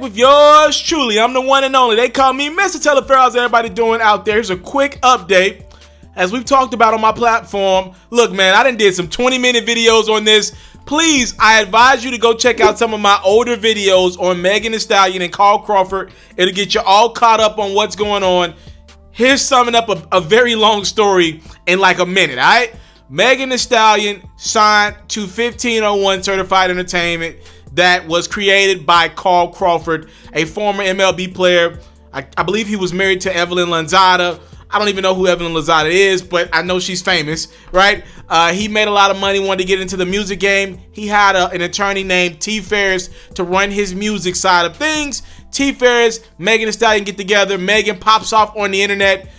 with yours truly. I'm the one and only. They call me Mr. TALIAFERRO. How's everybody doing out there? Here's a quick update. As we've talked about on my platform, look, man, I done did some 20-minute videos on this. Please, I advise you to go check out some of my older videos on Megan Thee Stallion and Crawford. It'll get you all caught up on what's going on. Here's summing up a very long story in like a minute, all right? Megan Thee Stallion signed to 1501 Certified Entertainment that was created by Crawford, a former MLB player. I believe he was married to Evelyn Lanzada. I don't even know who Evelyn Lanzada is, but I know she's famous, right? He made a lot of money, wanted to get into the music game. He had an attorney named TALIAFERRO'S to run his music side of things. TALIAFERRO'S, Megan Thee Stallion get together. Megan pops off on the internet.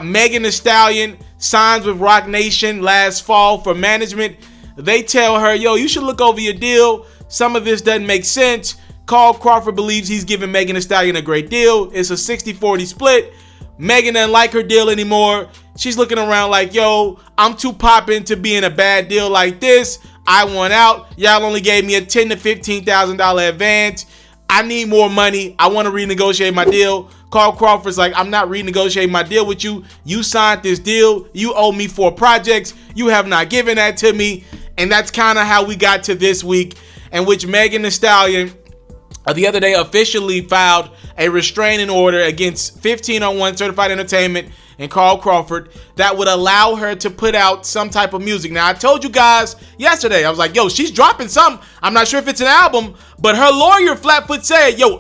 Megan Thee Stallion signs with Roc Nation last fall for management. They tell her, yo, you should look over your deal. Some of this doesn't make sense. Crawford believes he's giving Megan Thee Stallion a great deal. It's a 60-40 split. Megan doesn't like her deal anymore. She's looking around like, yo, I'm too poppin' to be in a bad deal like this. I want out. Y'all only gave me a $10,000 to $15,000 advance. I need more money. I want to renegotiate my deal. Crawford's like, I'm not renegotiating my deal with you. You signed this deal. You owe me 4 projects. You have not given that to me. And that's kind of how we got to this week, in which Megan Thee Stallion the other day officially filed a restraining order against 1501 Certified Entertainment and Crawford that would allow her to put out some type of music. Now, I told you guys yesterday, I was like, yo, she's dropping something. I'm not sure if it's an album, but her lawyer flatfoot said, yo,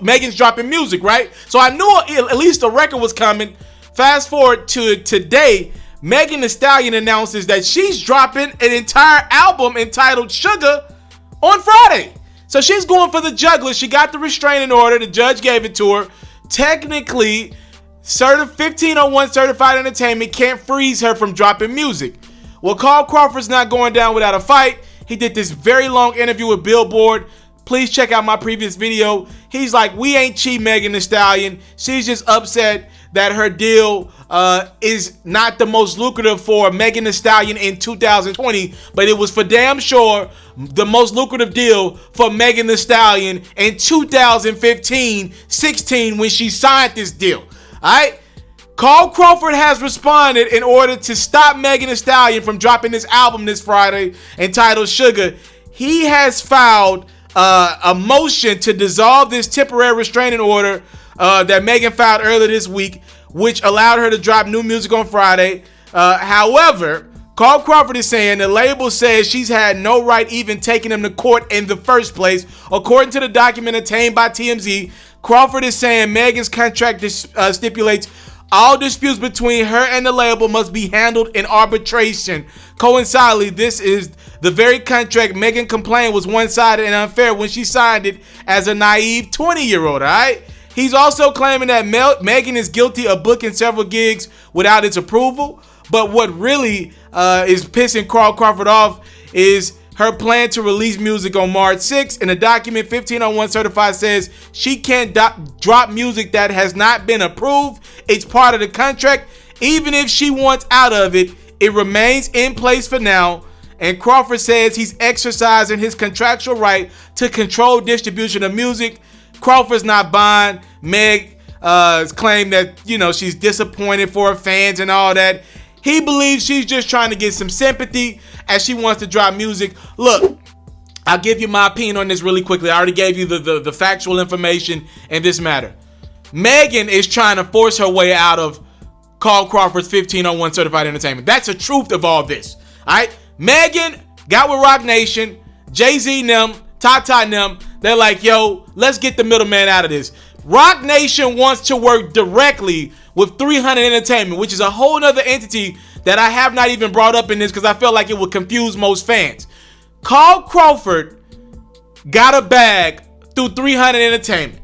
Megan's dropping music, right? So I knew at least a record was coming. Fast forward to today, Megan Thee Stallion announces that she's dropping an entire album entitled Sugar on Friday. So she's going for the juggler. She got the restraining order. The judge gave it to her. Technically, 1501 Certified Entertainment can't freeze her from dropping music. Well, Crawford's not going down without a fight. He did this very long interview with Billboard. Please check out my previous video. He's like, we ain't cheat Megan Thee Stallion. She's just upset that her deal is not the most lucrative for Megan Thee Stallion in 2020, but it was for damn sure the most lucrative deal for Megan Thee Stallion in 2015-16 when she signed this deal. All right? Crawford has responded in order to stop Megan Thee Stallion from dropping this album this Friday entitled Sugar. He has filed a motion to dissolve this temporary restraining order that Megan filed earlier this week, which allowed her to drop new music on Friday. However, Crawford is saying the label says she's had no right even taking him to court in the first place. According to the document obtained by TMZ, Crawford is saying Megan's contract stipulates all disputes between her and the label must be handled in arbitration. Coincidentally, this is the very contract Megan complained was one-sided and unfair when she signed it as a naive 20-year-old, all right? He's also claiming that Megan is guilty of booking several gigs without its approval. But what really is pissing Crawford off is her plan to release music on March 6th. In a document, 1501 Certified says she can't drop music that has not been approved. It's part of the contract. Even if she wants out of it, it remains in place for now. And Crawford says he's exercising his contractual right to control distribution of music. Crawford's not buying Meg's claim that, you know, she's disappointed for her fans and all that. He believes she's just trying to get some sympathy as she wants to drop music. Look, I'll give you my opinion on this really quickly. I already gave you the factual information in this matter. Megan is trying to force her way out of Crawford's 1501 Certified Entertainment. That's the truth of all this. All right? Megan got with Roc Nation, Jay-Z and them, Tata and them. They're like, yo, let's get the middleman out of this. Roc Nation wants to work directly with 300 Entertainment, which is a whole nother entity that I have not even brought up in this because I feel like it would confuse most fans. Crawford got a bag through 300 Entertainment.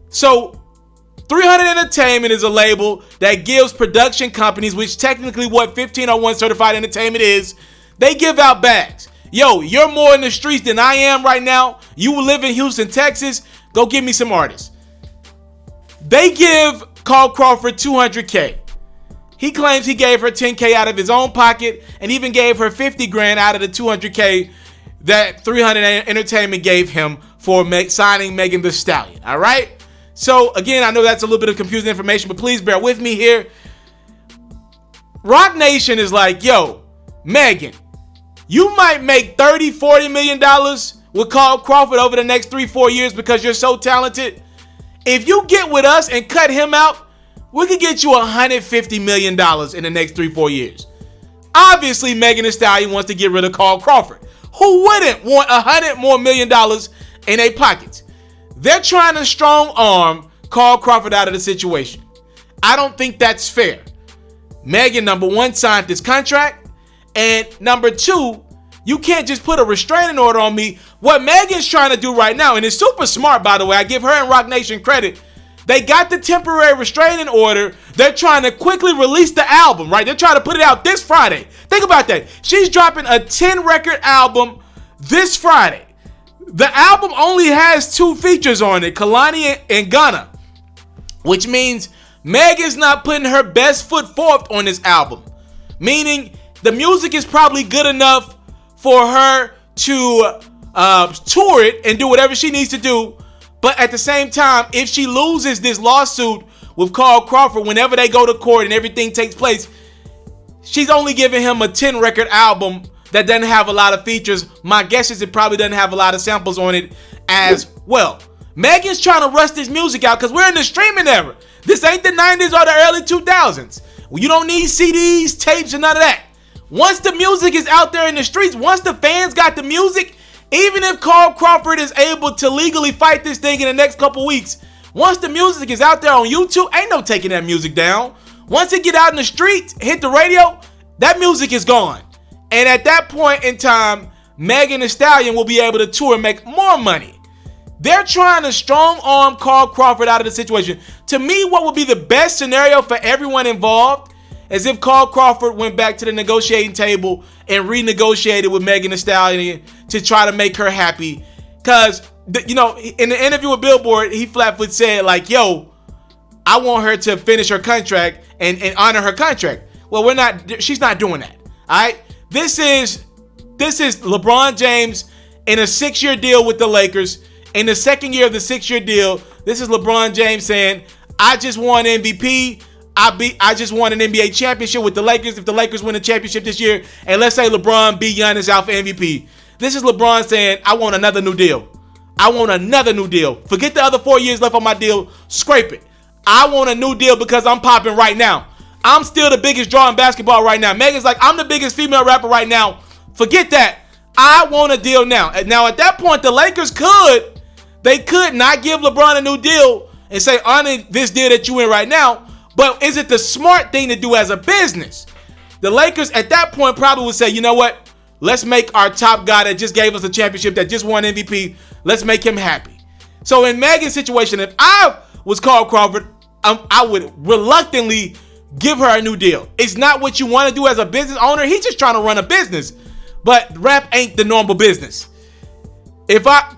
So 300 Entertainment is a label that gives production companies, which technically what 1501 Certified Entertainment is, they give out bags. Yo, you're more in the streets than I am right now. You live in Houston, Texas. Go give me some artists. They give Crawford $200K. He claims he gave her $10K out of his own pocket and even gave her $50 grand out of the $200K that 300 Entertainment gave him for signing Megan Thee Stallion. All right. So again, I know that's a little bit of confusing information, but please bear with me here. Rock Nation is like, yo, Megan, you might make $30-40 million with Crawford over the next 3-4 years because you're so talented. If you get with us and cut him out, we could get you $150 million in the next 3-4 years. Obviously, Megan Thee Stallion wants to get rid of Crawford. Who wouldn't want $100 more million in their pockets? They're trying to strong arm Crawford out of the situation. I don't think that's fair. Megan, number one, signed this contract. And number two, you can't just put a restraining order on me. What Megan's trying to do right now, and it's super smart, by the way, I give her and Rock Nation credit. They got the temporary restraining order. They're trying to quickly release the album, right? They're trying to put it out this Friday. Think about that. She's dropping a 10-record album this Friday. The album only has 2 features on it, Kalani and Ghana, which means Megan's not putting her best foot forth on this album, meaning the music is probably good enough for her to tour it and do whatever she needs to do. But at the same time, if she loses this lawsuit with Crawford, whenever they go to court and everything takes place, she's only giving him a 10-record album that doesn't have a lot of features. My guess is it probably doesn't have a lot of samples on it as well. Megan's trying to rush this music out because we're in the streaming era. This ain't the 90s or the early 2000s. You don't need CDs, tapes, and none of that. Once the music is out there in the streets, once the fans got the music, even if Crawford is able to legally fight this thing in the next couple weeks, once the music is out there on YouTube, ain't no taking that music down. Once it get out in the streets, hit the radio, that music is gone. And at that point in time, Megan Thee Stallion will be able to tour and make more money. They're trying to strong arm Crawford out of the situation. To me, what would be the best scenario for everyone involved is if Crawford went back to the negotiating table and renegotiated with Megan Thee Stallion to try to make her happy. Because, in the interview with Billboard, he flatfoot said, like, yo, I want her to finish her contract and honor her contract. Well, she's not doing that. All right. This is LeBron James in a 6-year deal with the Lakers. In the second year of the 6-year deal, this is LeBron James saying, I just won MVP. I just won an NBA championship with the Lakers. If the Lakers win a championship this year, and let's say LeBron beat Giannis out for MVP, this is LeBron saying, I want another new deal. I want another new deal. Forget the other 4 years left on my deal. Scrape it. I want a new deal because I'm popping right now. I'm still the biggest draw in basketball right now. Megan's like, I'm the biggest female rapper right now. Forget that. I want a deal now. Now, at that point, the Lakers could not give LeBron a new deal and say, honor this deal that you in right now. But is it the smart thing to do as a business? The Lakers at that point probably would say, you know what? Let's make our top guy that just gave us a championship, that just won MVP, let's make him happy. So in Megan's situation, if I was Crawford, I would reluctantly give her a new deal. It's not what you want to do as a business owner. He's just trying to run a business. But rap ain't the normal business. If I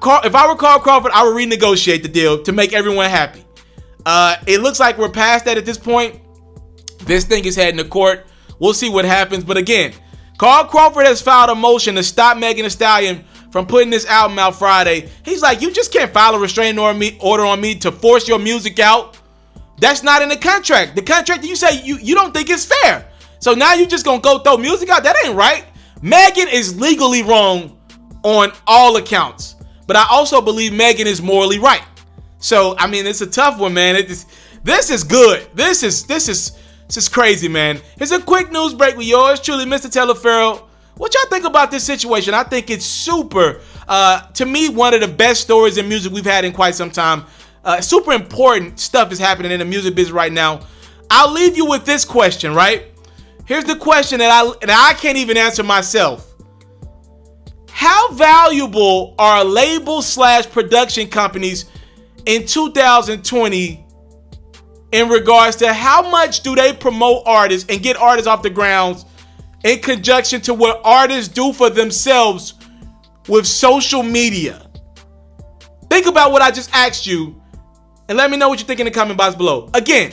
were Crawford, I would renegotiate the deal to make everyone happy. It looks like we're past that at this point. This thing is heading to court. We'll see what happens. But again, Crawford has filed a motion to stop Megan Thee Stallion from putting this album out Friday. He's like, you just can't file a restraining order on me to force your music out. That's not in the contract. The contract, you say you don't think it's fair. So now you just gonna go throw music out? That ain't right. Megan is legally wrong on all accounts. But I also believe Megan is morally right. So, I mean, it's a tough one, man. This is good. This is crazy, man. Here's a quick news break with yours truly, Mr. TALIAFERRO. What y'all think about this situation? I think it's super, to me, one of the best stories in music we've had in quite some time. Super important stuff is happening in the music business right now. I'll leave you with this question, right? Here's the question that I can't even answer myself. How valuable are label/production companies in 2020 in regards to how much do they promote artists and get artists off the ground in conjunction to what artists do for themselves with social media? Think about what I just asked you and let me know what you think in the comment box below. Again,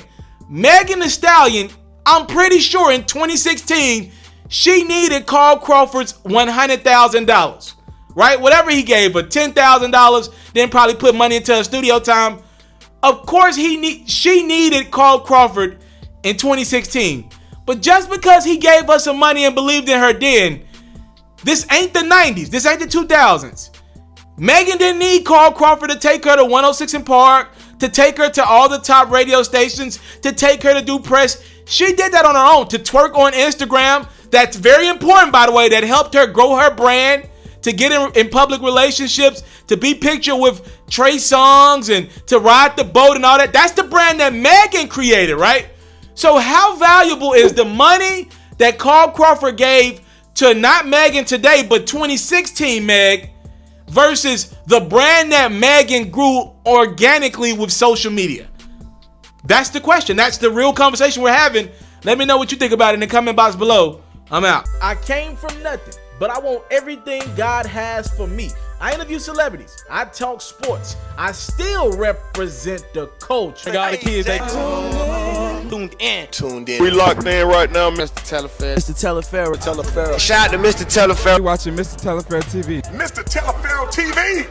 Megan Thee Stallion, I'm pretty sure in 2016, she needed Crawford's $100,000. right? Whatever he gave her, $10,000, then probably put money into her studio time. Of course, she needed Carl Crawford in 2016. But just because he gave us some money and believed in her then, this ain't the 90s. This ain't the 2000s. Megan didn't need Carl Crawford to take her to 106 in Park, to take her to all the top radio stations, to take her to do press. She did that on her own, to twerk on Instagram. That's very important, by the way. That helped her grow her brand, to get in public relationships, to be pictured with Trey Songz and to ride the boat and all that. That's the brand that Megan created, right? So how valuable is the money that Carl Crawford gave to not Megan today, but 2016 Meg, versus the brand that Megan grew organically with social media? That's the question. That's the real conversation we're having. Let me know what you think about it in the comment box below. I'm out. I came from nothing, but I want everything God has for me. I interview celebrities. I talk sports. I still represent the culture. All the kids, they tuned in. We locked in right now, Mr. Taliaferro. Mr. Taliaferro. Shout out to Mr. Taliaferro. You watching Mr. Taliaferro TV. Mr. Taliaferro TV.